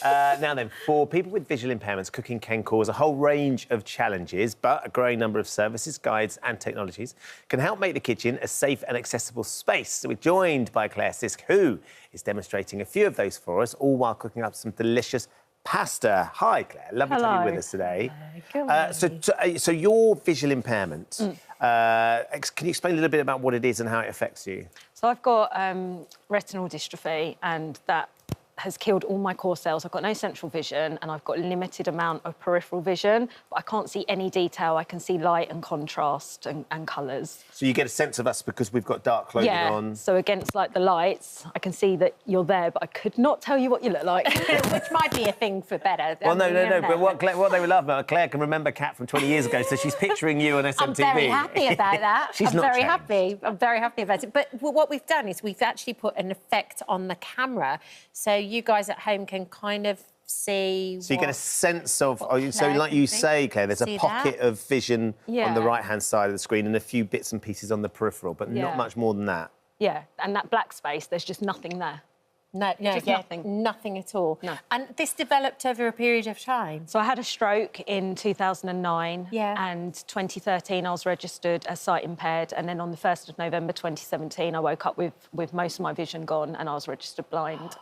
Now then, for people with visual impairments, cooking can cause a whole range of challenges, but a growing number of services, guides and technologies can help make the kitchen a safe and accessible space. So we're joined by Claire Sisk, who is demonstrating a few of those for us, all while cooking up some delicious pasta. Hi, Claire. Lovely to have you with us today. So your visual impairment, can you explain a little bit about what it is and how it affects you? So I've got retinal dystrophy, and that has killed all my core cells. I've got no central vision and I've got a limited amount of peripheral vision, but I can't see any detail. I can see light and contrast and colours. So you get a sense of us because we've got dark clothing on? So against, like, the lights, I can see that you're there, but I could not tell you what you look like. Which might be a thing for better. Well, no, but what they would love about Claire can remember Kat from 20 years ago, so she's picturing you on SMTV. I'm very happy about that. She's not very changed. happy. I'm very happy about it. But what we've done is we've actually put an effect on the camera, so you guys at home can kind of see. So you get a sense of, so like you say, Claire, there's a pocket of vision on the right-hand side of the screen and a few bits and pieces on the peripheral, but not much more than that. Yeah, and that black space, there's just nothing there. Just nothing at all. No. And this developed over a period of time? So I had a stroke in 2009, and 2013 I was registered as sight impaired, and then on the 1st of November 2017 I woke up with most of my vision gone and I was registered blind.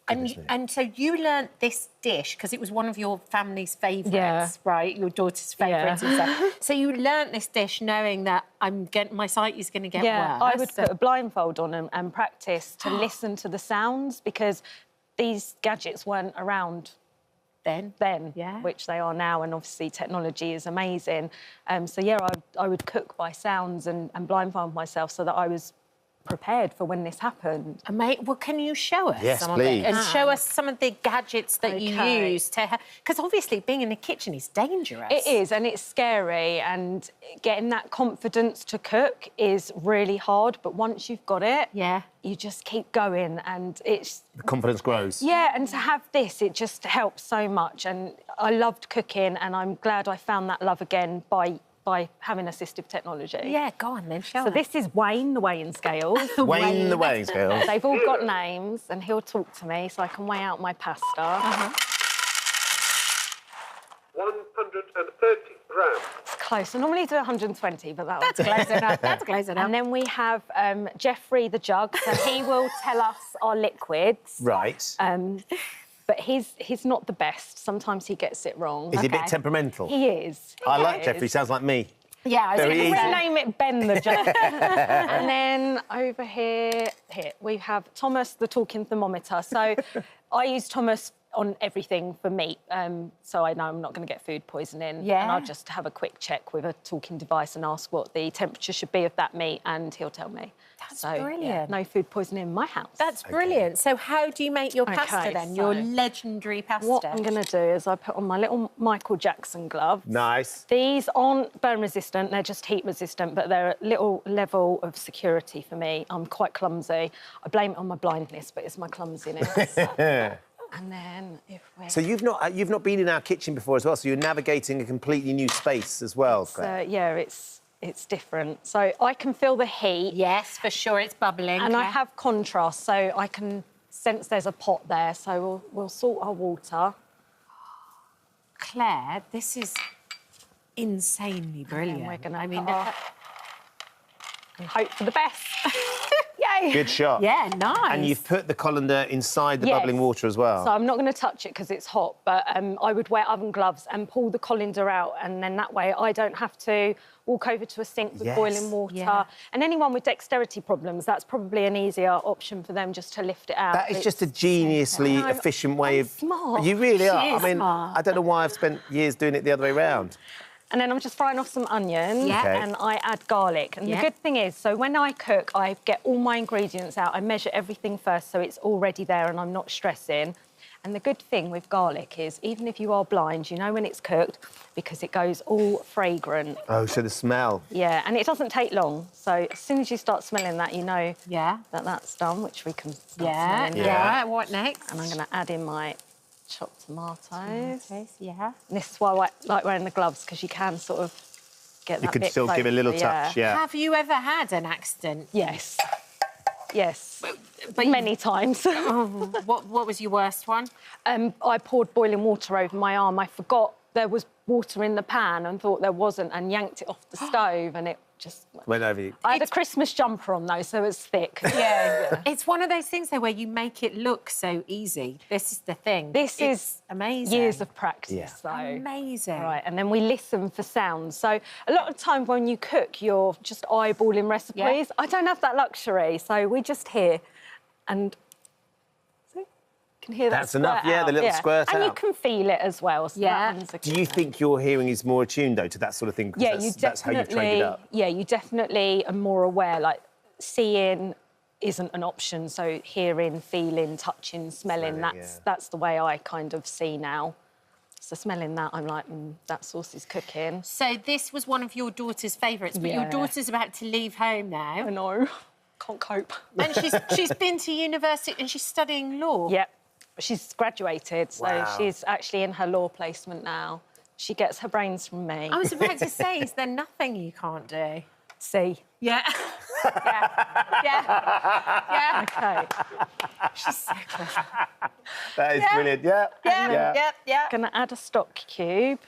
And so you learnt this dish because it was one of your family's favourites, right? Your daughter's favourites and stuff. So you learnt this dish knowing that my sight is going to get worse. Yeah, I would put a blindfold on and practice to listen to the sounds, because these gadgets weren't around then, which they are now, and obviously technology is amazing. So yeah, I would cook by sounds and blindfold myself so that I was prepared for when this happened. Well, can you show us some of it? And show us some of the gadgets that you use to... Because obviously being in the kitchen is dangerous. It is, and it's scary, and getting that confidence to cook is really hard, but once you've got it, you just keep going, and it's... The confidence grows. Yeah, and to have this, it just helps so much, and I loved cooking, and I'm glad I found that love again by having assistive technology. Yeah, go on then, show us. So this is Wayne, the weighing scales. Wayne, the weighing scales. They've all got names, and he'll talk to me so I can weigh out my pasta. 130 grams. It's close. I normally do 120, but that's close enough. That's close enough. And then we have Jeffrey, the jug, so he will tell us our liquids. Right. But he's not the best. Sometimes he gets it wrong. Is he a bit temperamental? He is. I like Jeffrey. Sounds like me. Yeah, I was going to rename it Ben the Jug. And then over here, we have Thomas, the talking thermometer. So I use Thomas on everything for meat, so I know I'm not going to get food poisoning. And I'll just have a quick check with a talking device and ask what the temperature should be of that meat, and he'll tell me. That's brilliant. Yeah, no food poisoning in my house. That's brilliant. So how do you make your pasta then? Your legendary pasta? What I'm going to do is I put on my little Michael Jackson gloves. Nice. These aren't burn resistant, they're just heat resistant, but they're a little level of security for me. I'm quite clumsy. I blame it on my blindness, but it's my clumsiness. And then if we... So you've not been in our kitchen before as well, so you're navigating a completely new space as well, Claire. Yeah, it's different. So I can feel the heat. Yes, for sure, it's bubbling. And I have contrast, so I can sense there's a pot there, so we'll salt our water. Claire, this is insanely brilliant. We're going to hope for the best. Yay! Good shot. Yeah, nice. And you've put the colander inside the bubbling water as well. So I'm not going to touch it because it's hot, but I would wear oven gloves and pull the colander out, and then that way I don't have to walk over to a sink with boiling water. And anyone with dexterity problems, that's probably an easier option for them, just to lift it out. That is just a geniusly efficient way of... smart. You really are. She is I mean, smart. I don't know why I've spent years doing it the other way around. And then I'm just frying off some onions and I add garlic. And the good thing is, so when I cook, I get all my ingredients out. I measure everything first, so it's already there and I'm not stressing. And the good thing with garlic is, even if you are blind, you know when it's cooked because it goes all fragrant. Oh, so the smell. Yeah, and it doesn't take long. So as soon as you start smelling that, you know that that's done, which we can start smelling. Yeah, what next? And I'm going to add in my chopped tomatoes. Yeah. And this is why I like wearing the gloves, because you can sort of get that You could bit still give it a little touch, yeah. Have you ever had an accident? Yes. yes. But many times. What was your worst one? I poured boiling water over my arm. I forgot there was water in the pan and thought there wasn't and yanked it off the stove and it just... Went over you. I had a Christmas jumper on, though, so it was thick. Yeah. It's one of those things, though, where you make it look so easy. This is the thing. This is amazing. Years of practice, though. Amazing. Right, and then we listen for sounds. So a lot of time when you cook, you're just eyeballing recipes. Yeah. I don't have that luxury, so we just hear and... Can hear that. That's enough, yeah, the little squirt and out. you can feel it as well. So Do you think your hearing is more attuned, though, to that sort of thing? Yeah, That's how you trained it up. Yeah, you definitely are more aware. Like, seeing isn't an option, so hearing, feeling, touching, smelling, that's the way I kind of see now. So smelling that, I'm like, that sauce is cooking. So this was one of your daughter's favourites, but your daughter's about to leave home now. I know. Can't cope. And she's been to university and she's studying law. Yep. She's graduated, so she's actually in her law placement now. She gets her brains from me. I was about to say, is there nothing you can't do? See. Yeah. Yeah. OK. She's so clever. That is brilliant. Yeah. Gonna add a stock cube.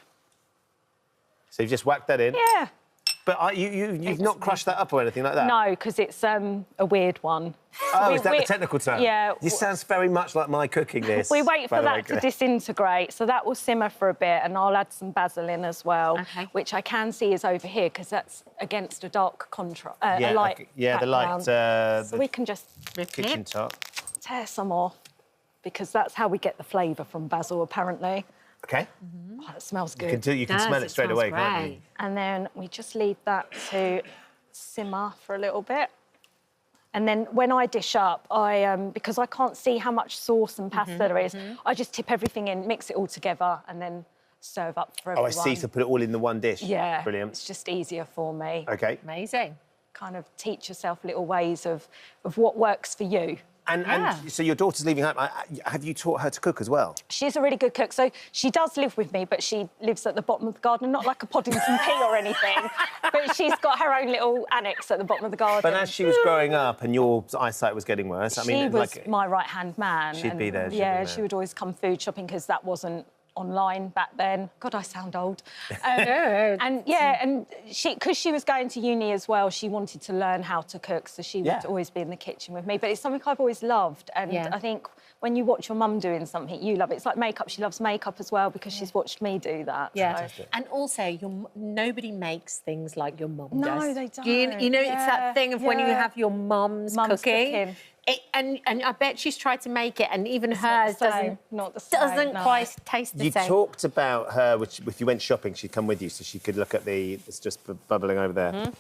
So you've just whacked that in? Yeah. But you've not crushed that up or anything like that? No, because it's a weird one. Oh, is that the technical term? Yeah. This sounds very much like my cooking, this. We wait for that to disintegrate, so that will simmer for a bit, and I'll add some basil in as well, which I can see is over here, because that's against a dark contrast, a light the light... so we can just... kitchen top. Tear some off, because that's how we get the flavour from basil, apparently. OK. Oh, it smells good. You can smell it straight away, can't you? And then we just leave that to simmer for a little bit. And then when I dish up, because I can't see how much sauce and pasta there is, I just tip everything in, mix it all together, and then serve up for everyone. Oh, I see. So put it all in the one dish. Yeah. Brilliant. It's just easier for me. OK. Amazing. Kind of teach yourself little ways of what works for you. And so your daughter's leaving home. Have you taught her to cook as well? She's a really good cook. So she does live with me, but she lives at the bottom of the garden, not like a Poddington pea or anything, but she's got her own little annex at the bottom of the garden. But as she was growing up and your eyesight was getting worse, she was my right-hand man. She'd be there. She would always come food shopping because that wasn't online back then. God, I sound old. And because she was going to uni as well, she wanted to learn how to cook, so she would always be in the kitchen with me. But it's something I've always loved, and I think when you watch your mum doing something, you love it. It's like makeup. She loves makeup as well because she's watched me do that. Yeah, so. And also, nobody makes things like your mum does. No, they don't. You know, it's that thing of when you have your mum's cooking. And I bet she's tried to make it, and even hers doesn't quite taste the same. You talked about her, which if you went shopping, she'd come with you, so she could look at it's just bubbling over there.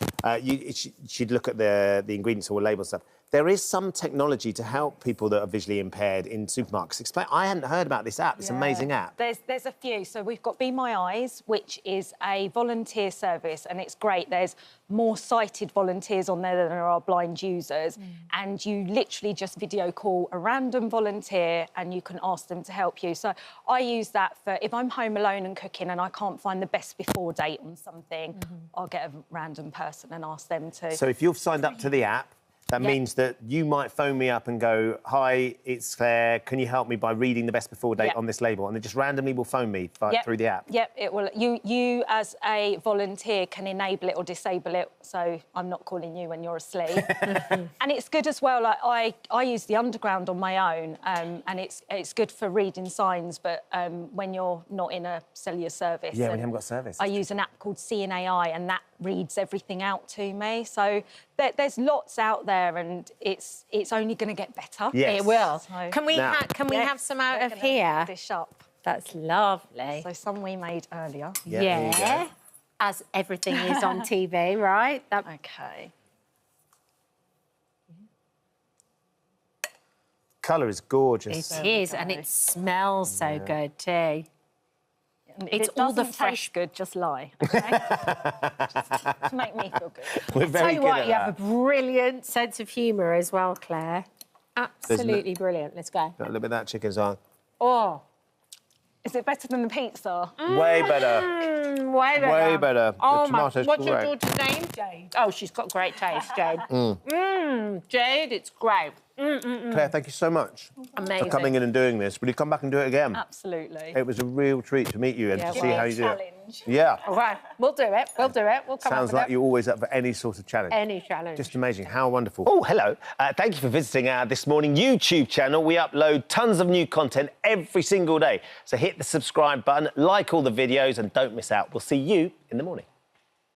She'd look at the ingredients or label stuff. There is some technology to help people that are visually impaired in supermarkets. Explain. I hadn't heard about this app. It's an amazing app. There's a few. So we've got Be My Eyes, which is a volunteer service, and it's great. There's more sighted volunteers on there than there are blind users, and you literally just video call a random volunteer and you can ask them to help you. So I use that for if I'm home alone and cooking and I can't find the best before date on something, I'll get a random person and ask them to. So if you've signed up to the app, that means that you might phone me up and go, "Hi, it's Claire. Can you help me by reading the best before date on this label?" And they just randomly will phone me through the app. Yep, it will. You as a volunteer can enable it or disable it, so I'm not calling you when you're asleep. And it's good as well. Like I use the Underground on my own, and it's good for reading signs. But when you're not in a cellular service, when you haven't got service, I use an app called Seeing AI, and that reads everything out to me. So there's lots out there, and it's only going to get better. Yes. It will. So, can we have some out of here? Dish up. That's lovely. So some we made earlier. Yeah. As everything is on TV, right? OK. Colour is gorgeous. It is, and it smells so good too. It's all the fresh good, just lie, OK? just to make me feel good. We're very Tell you good what, at you that. have a brilliant sense of humour as well, Claire. Absolutely brilliant. Let's go. Got a little bit of that chicken as well. Oh. Is it better than the pizza? Way better. Way better. Way better. Oh, The tomatoes what's your great. daughter's name? Jade. Oh, she's got great taste, Jade. Jade, it's great. Claire, thank you so much Amazing. for coming in and doing this. Will you come back and do it again? Absolutely. It was a real treat to meet you and to see how you do it. Challenge. Yeah. All right, we'll do it. We'll do it. We'll come Sounds up with like it. you're always up for any sort of challenge. Any challenge. Just amazing. How wonderful. Oh, hello. Thank you for visiting our This Morning YouTube channel. We upload tons of new content every single day. So hit the subscribe button, like all the videos, and don't miss out. We'll see you in the morning.